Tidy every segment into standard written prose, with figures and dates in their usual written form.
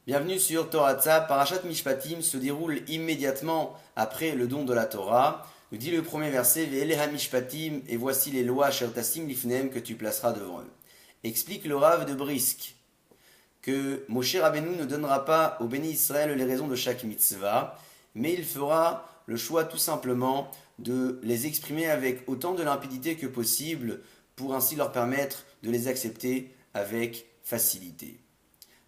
Bienvenue sur Torah Tza. Parashat Mishpatim se déroule immédiatement après le don de la Torah. Nous dit le premier verset, Ve'eleha Mishpatim, et voici les lois Asher Tassim Lifnehem que tu placeras devant eux. Explique le Rav de Brisk que Moshe Rabbeinu ne donnera pas au Béni Israël les raisons de chaque mitzvah, mais il fera le choix tout simplement de les exprimer avec autant de limpidité que possible pour ainsi leur permettre de les accepter avec facilité.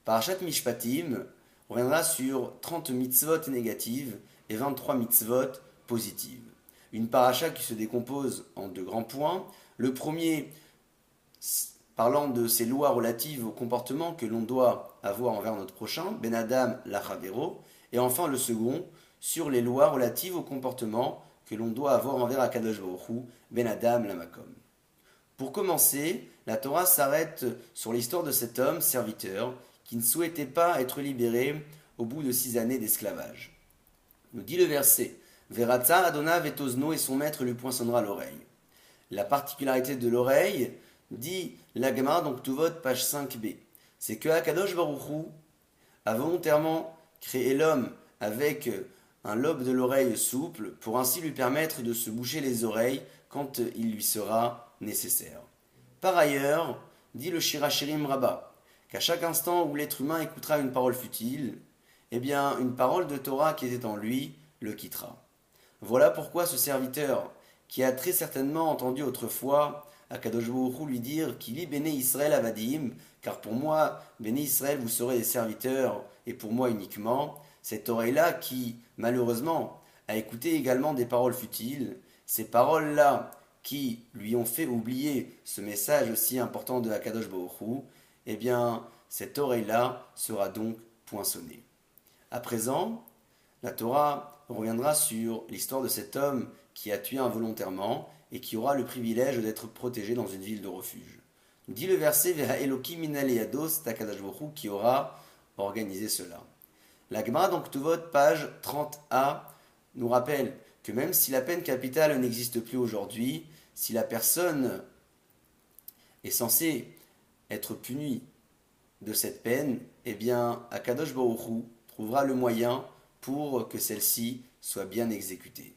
Parashat Mishpatim reviendra sur 30 mitzvot négatives et 23 mitzvot positives. Une paracha qui se décompose en deux grands points. Le premier, parlant de ces lois relatives au comportement que l'on doit avoir envers notre prochain, Ben Adam Lachavero, et enfin le second, sur les lois relatives au comportement que l'on doit avoir envers Akadosh Baruch Hu, Ben Adam Lamakom. Pour commencer, la Torah s'arrête sur l'histoire de cet homme serviteur qui ne souhaitait pas être libéré au bout de 6 années d'esclavage. Nous dit le verset, Veratza Adona Vetozno, et son maître lui poinçonnera l'oreille. La particularité de l'oreille, dit la Gemara dans Ktuvot, page 5b, c'est que Akadosh Baruch Hu a volontairement créé l'homme avec un lobe de l'oreille souple pour ainsi lui permettre de se boucher les oreilles quand il lui sera nécessaire. Par ailleurs, dit le Shirachirim Rabbah, qu'à chaque instant où l'être humain écoutera une parole futile, eh bien une parole de Torah qui était en lui le quittera. Voilà pourquoi ce serviteur, qui a très certainement entendu autrefois Akadosh Baruch Hu lui dire qu'il est Béné Israël Avadim, car pour moi, Béné Israël, vous serez des serviteurs, et pour moi uniquement, cette oreille-là qui, malheureusement, a écouté également des paroles futiles, ces paroles-là qui lui ont fait oublier ce message aussi important de Akadosh Baruch Hu, eh bien, cette oreille-là sera donc poinçonnée. À présent, la Torah reviendra sur l'histoire de cet homme qui a tué involontairement et qui aura le privilège d'être protégé dans une ville de refuge. Dit le verset Veha Elokim minal yados Akadosh Baruch Hu qui aura organisé cela. La Gemara dans Ktuvot, page 30a, nous rappelle que même si la peine capitale n'existe plus aujourd'hui, si la personne est censée être punie de cette peine, eh bien, Akadosh Baruch Hu trouvera le moyen pour que celle-ci soit bien exécutée.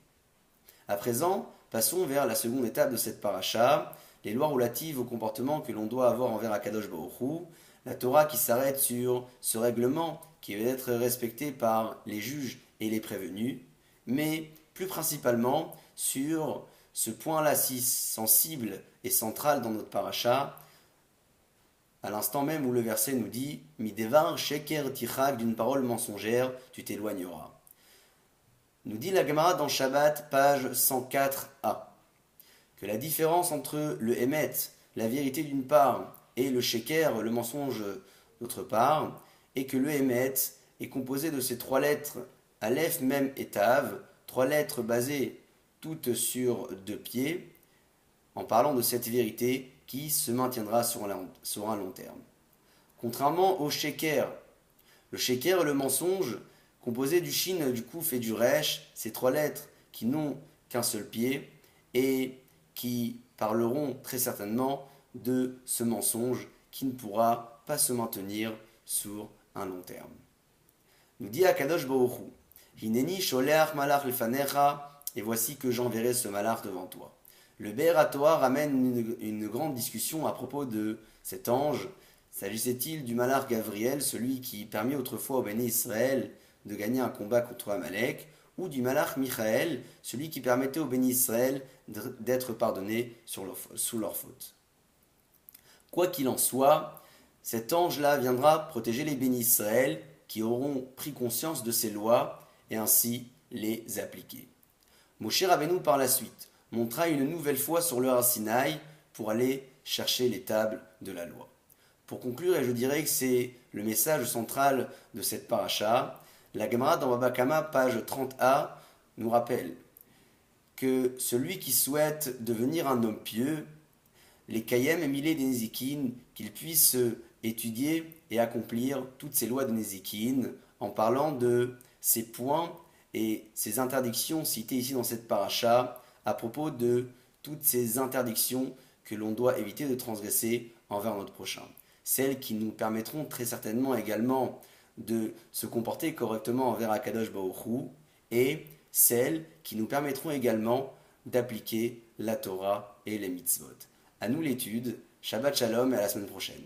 À présent, passons vers la seconde étape de cette paracha, les lois relatives au comportement que l'on doit avoir envers Akadosh Baruch Hu, la Torah qui s'arrête sur ce règlement qui va être respecté par les juges et les prévenus, mais plus principalement sur ce point-là si sensible et central dans notre paracha, à l'instant même où le verset nous dit Midevar sheker tichak, d'une parole mensongère, tu t'éloigneras. Nous dit la Gemara dans Shabbat, page 104a, que la différence entre le Emet, la vérité d'une part, et le Sheker, le mensonge d'autre part, est que le Emet est composé de ces trois lettres Aleph, Mem et Tav, trois lettres basées toutes sur deux pieds, en parlant de cette vérité qui se maintiendra sur un long terme. Contrairement au Sheker, le Sheker est le mensonge composé du Shin, du Kouf et du Resh, ces trois lettres qui n'ont qu'un seul pied et qui parleront très certainement de ce mensonge qui ne pourra pas se maintenir sur un long terme. Nous dit Akadosh Baruch Hu, Hineni sholeach malach lefanecha, et voici que j'enverrai ce malach devant toi. Le Be'er HaTorah ramène une grande discussion à propos de cet ange. S'agissait-il du malach Gabriel, celui qui permit autrefois au Béné Israël de gagner un combat contre Amalek, ou du malach Michaël, celui qui permettait au Béni Israël d'être pardonné sous leur faute. Quoi qu'il en soit, cet ange-là viendra protéger les Béni Israël qui auront pris conscience de ces lois et ainsi les appliquer. Moshe Rabbeinu par la suite montra une nouvelle fois sur le Har Sinaï pour aller chercher les tables de la loi. Pour conclure, et je dirais que c'est le message central de cette paracha, la Gemara dans Baba Kama, page 30a, nous rappelle que celui qui souhaite devenir un homme pieux, les Kayem et Milé des Nézikin, qu'il puisse étudier et accomplir toutes ces lois de Nézikin en parlant de ces points et ces interdictions citées ici dans cette paracha à propos de toutes ces interdictions que l'on doit éviter de transgresser envers notre prochain. Celles qui nous permettront très certainement également de se comporter correctement envers Akadosh Baruch Hu, et celles qui nous permettront également d'appliquer la Torah et les mitzvot. À nous l'étude, Shabbat Shalom et à la semaine prochaine.